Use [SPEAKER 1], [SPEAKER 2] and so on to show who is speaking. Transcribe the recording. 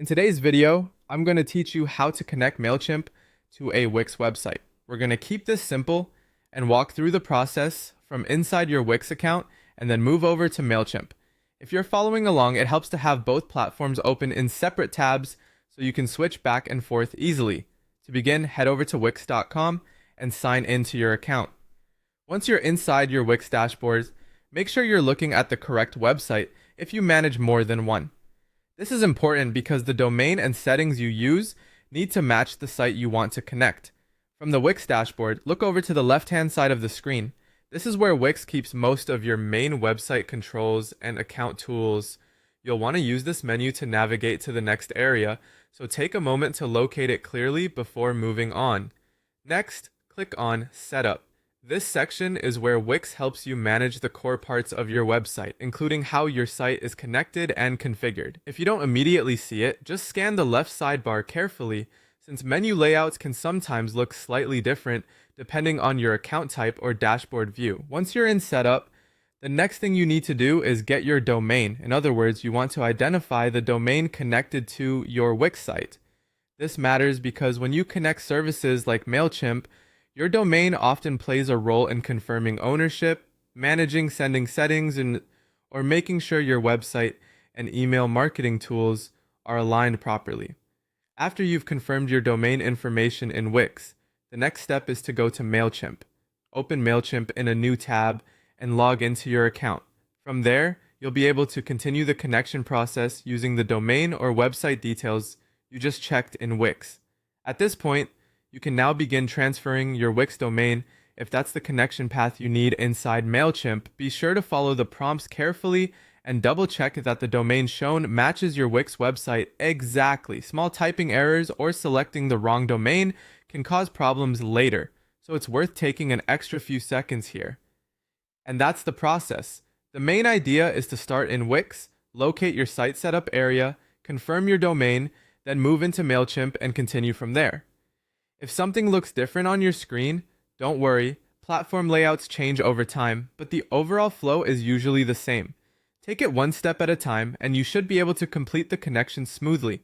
[SPEAKER 1] In today's video, I'm going to teach you how to connect Mailchimp to a Wix website. We're going to keep this simple and walk through the process from inside your Wix account and then move over to Mailchimp. If you're following along, it helps to have both platforms open in separate tabs so you can switch back and forth easily. To begin, head over to wix.com and sign into your account. Once you're inside your Wix dashboards, make sure you're looking at the correct website if you manage more than one. This is important because the domain and settings you use need to match the site you want to connect. From the Wix dashboard, look over to the left-hand side of the screen. This is where Wix keeps most of your main website controls and account tools. You'll want to use this menu to navigate to the next area, so take a moment to locate it clearly before moving on. Next, click on Setup. This section is where Wix helps you manage the core parts of your website, including how your site is connected and configured. If you don't immediately see it, just scan the left sidebar carefully, since menu layouts can sometimes look slightly different depending on your account type or dashboard view. Once you're in Setup, the next thing you need to do is get your domain. In other words, you want to identify the domain connected to your Wix site. This matters because when you connect services like Mailchimp, your domain often plays a role in confirming ownership, managing sending settings, or making sure your website and email marketing tools are aligned properly. After you've confirmed your domain information in Wix, the next step is to go to Mailchimp. Open Mailchimp in a new tab and log into your account. From there, you'll be able to continue the connection process using the domain or website details you just checked in Wix. At this point, you can now begin transferring your Wix domain if that's the connection path you need inside Mailchimp. Be sure to follow the prompts carefully and double check that the domain shown matches your Wix website exactly. Small typing errors or selecting the wrong domain can cause problems later, so it's worth taking an extra few seconds here. And that's the process. The main idea is to start in Wix, locate your site setup area, confirm your domain, then move into Mailchimp and continue from there. If something looks different on your screen, don't worry, platform layouts change over time, but the overall flow is usually the same. Take it one step at a time, and you should be able to complete the connection smoothly.